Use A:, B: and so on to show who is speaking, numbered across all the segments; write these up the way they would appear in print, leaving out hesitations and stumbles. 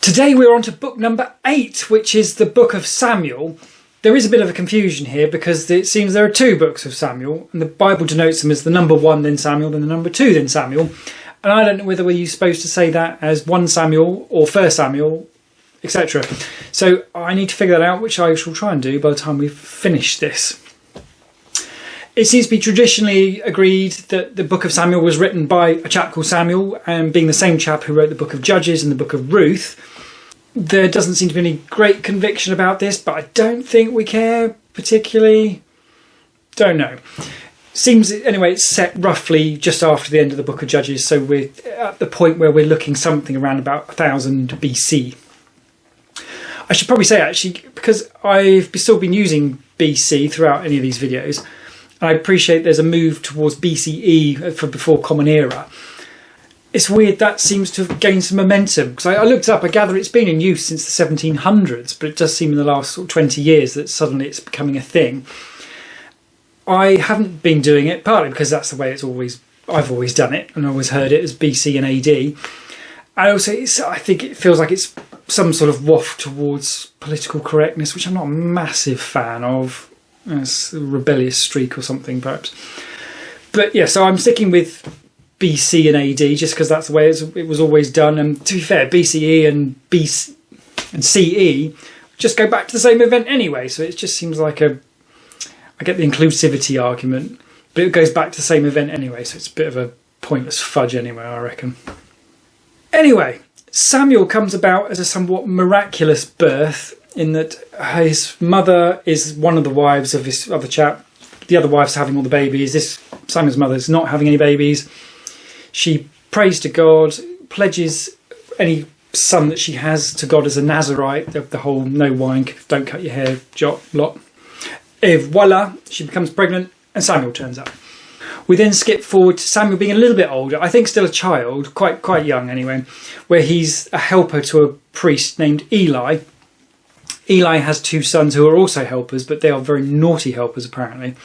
A: Today we're on to book number 8, which is the book of Samuel. There is a bit of a confusion here because it seems there are 2 books of Samuel, and the Bible denotes them as the number 1 then Samuel, then the number 2 then Samuel. And I don't know whether you're supposed to say that as 1 Samuel or 1 Samuel, etc. So I need to figure that out, which I shall try and do by the time we finish this. It seems to be traditionally agreed that the book of Samuel was written by a chap called Samuel, and being the same chap who wrote the book of Judges and the book of Ruth. There doesn't seem to be any great conviction about this, but I don't think we care particularly. Don't know. Seems, anyway, it's set roughly just after the end of the book of Judges, so we're at the point where we're looking something around about 1000 BC. I should probably say, actually, because I've still been using BC throughout any of these videos, and I appreciate there's a move towards BCE for before Common Era. It's weird that seems to have gained some momentum, because I looked up, I gather it's been in use since the 1700s, but it does seem in the last sort of 20 years that suddenly it's becoming a thing. I haven't been doing it, partly because that's the way I've always done it, and I always heard it as BC and AD. I also, I think it feels like it's some sort of waft towards political correctness, which I'm not a massive fan of. It's a rebellious streak or something, perhaps. But yeah, so I'm sticking with BC and AD just because that's the way it was always done. And to be fair, BCE and CE just go back to the same event anyway. So it just seems like I get the inclusivity argument, but it goes back to the same event anyway. So it's a bit of a pointless fudge anyway, I reckon. Anyway, Samuel comes about as a somewhat miraculous birth in that his mother is one of the wives of this other chap. The other wife's having all the babies. Samuel's mother is not having any babies. She prays to God, pledges any son that she has to God as a Nazarite, the whole no wine, don't cut your hair lot. Et voila, she becomes pregnant and Samuel turns up. We then skip forward to Samuel being a little bit older, I think still a child, quite young anyway, where he's a helper to a priest named Eli. Eli has 2 sons who are also helpers, but they are very naughty helpers apparently.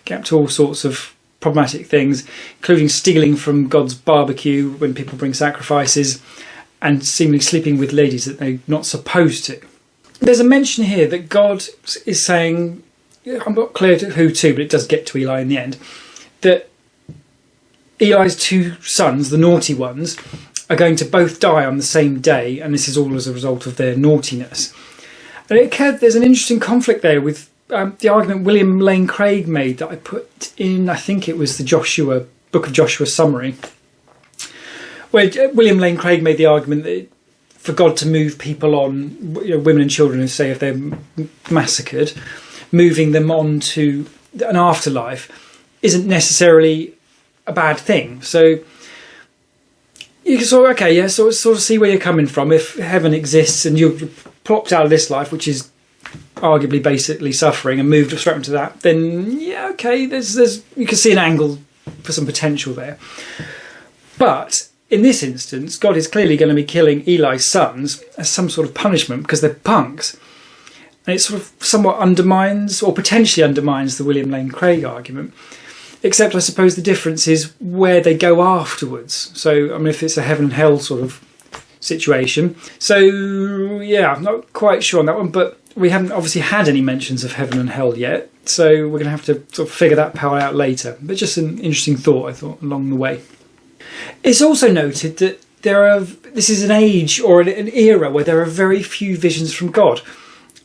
A: Get up to all sorts of problematic things, including stealing from God's barbecue when people bring sacrifices and seemingly sleeping with ladies that they're not supposed to. There's a mention here that God is saying, I'm not clear to who to, but it does get to Eli in the end, that Eli's 2 sons, the naughty ones, are going to both die on the same day, and this is all as a result of their naughtiness. And there's an interesting conflict there with the argument William Lane Craig made that I put in, I think it was the Book of Joshua summary, where William Lane Craig made the argument that for God to move people on, women and children, say if they're massacred, moving them on to an afterlife isn't necessarily a bad thing. So you can sort of see where you're coming from. If heaven exists and you're plopped out of this life, which is arguably basically suffering, and moved straight into that, then yeah, okay, there's you can see an angle for some potential there. But in this instance, God is clearly going to be killing Eli's sons as some sort of punishment because they're punks. And it sort of somewhat undermines, or potentially undermines, the William Lane Craig argument. Except I suppose the difference is where they go afterwards. So, I mean, if it's a heaven and hell sort of situation. So, yeah, I'm not quite sure on that one, but we haven't obviously had any mentions of heaven and hell yet. So we're going to have to sort of figure that part out later. But just an interesting thought, I thought, along the way. It's also noted that this is an age or an era where there are very few visions from God.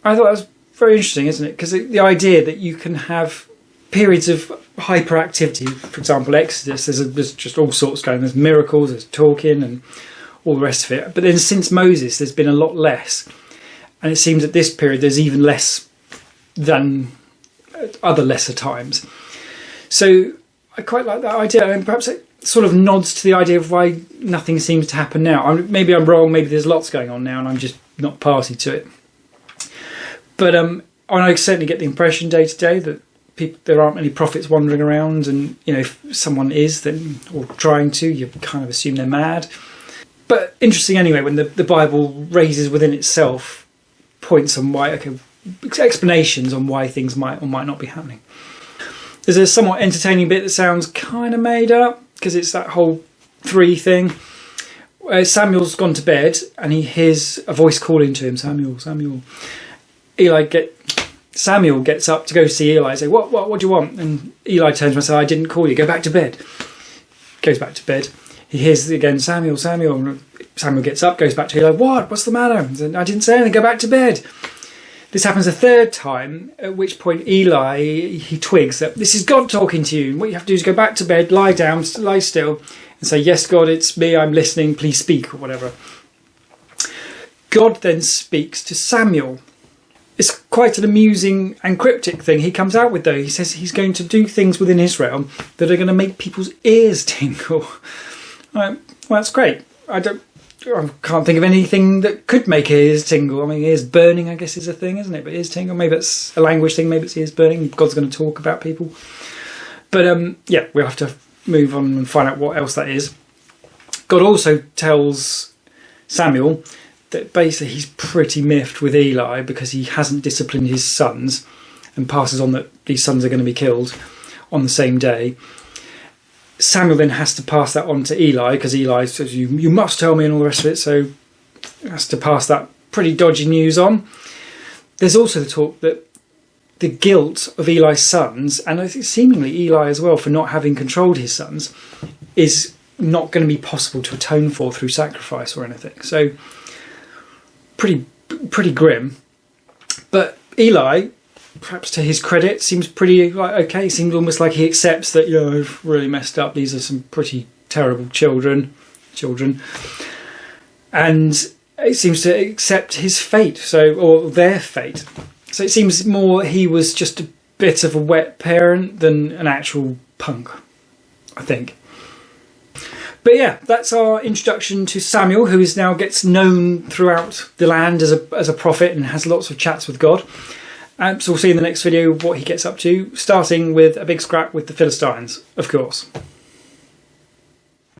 A: I thought that was very interesting, isn't it? Because the idea that you can have periods of hyperactivity, for example, Exodus, there's just all sorts going. There's miracles, there's talking and all the rest of it. But then since Moses, there's been a lot less. And it seems at this period there's even less than other lesser times. So I quite like that idea. And perhaps it sort of nods to the idea of why nothing seems to happen now. Maybe I'm wrong, maybe there's lots going on now and I'm just not party to it. But I certainly get the impression day to day that there aren't many prophets wandering around, and if someone is, then, or trying to, you kind of assume they're mad. But interesting anyway, when the Bible raises within itself points on why, explanations on why things might or might not be happening. There's a somewhat entertaining bit that sounds kind of made up, because it's that whole 3 thing, Samuel's gone to bed and he hears a voice calling to him, Samuel, Samuel. Samuel gets up to go see Eli and say, what do you want? And Eli turns around and says, I didn't call you, go back to bed. Goes back to bed. He hears again, Samuel, Samuel. Samuel gets up, goes back to Eli, what's the matter? He said, I didn't say anything, go back to bed. This happens a third time, at which point Eli, he twigs that this is God talking to you. And what you have to do is go back to bed, lie down, lie still, and say, yes, God, it's me, I'm listening, please speak, or whatever. God then speaks to Samuel. It's quite an amusing and cryptic thing he comes out with, though. He says he's going to do things within Israel that are going to make people's ears tingle. Well, that's great. I can't think of anything that could make ears tingle. I mean, ears burning, I guess, is a thing, isn't it? But ears tingle, maybe it's a language thing, maybe it's ears burning. God's going to talk about people. But yeah, we'll have to move on and find out what else that is. God also tells Samuel that basically he's pretty miffed with Eli because he hasn't disciplined his sons, and passes on that these sons are going to be killed on the same day. Samuel then has to pass that on to Eli because Eli says, you must tell me, and all the rest of it, so he has to pass that pretty dodgy news on. There's also the talk that the guilt of Eli's sons, and I think seemingly Eli as well, for not having controlled his sons, is not going to be possible to atone for through sacrifice or anything. So pretty grim. But Eli, perhaps to his credit, seems pretty okay. Seems almost like he accepts that, I've really messed up. These are some pretty terrible children, and it seems to accept his fate, or their fate. So it seems more he was just a bit of a wet parent than an actual punk, I think. But yeah, that's our introduction to Samuel, who now gets known throughout the land as a prophet and has lots of chats with God. So we'll see in the next video what he gets up to, starting with a big scrap with the Philistines, of course.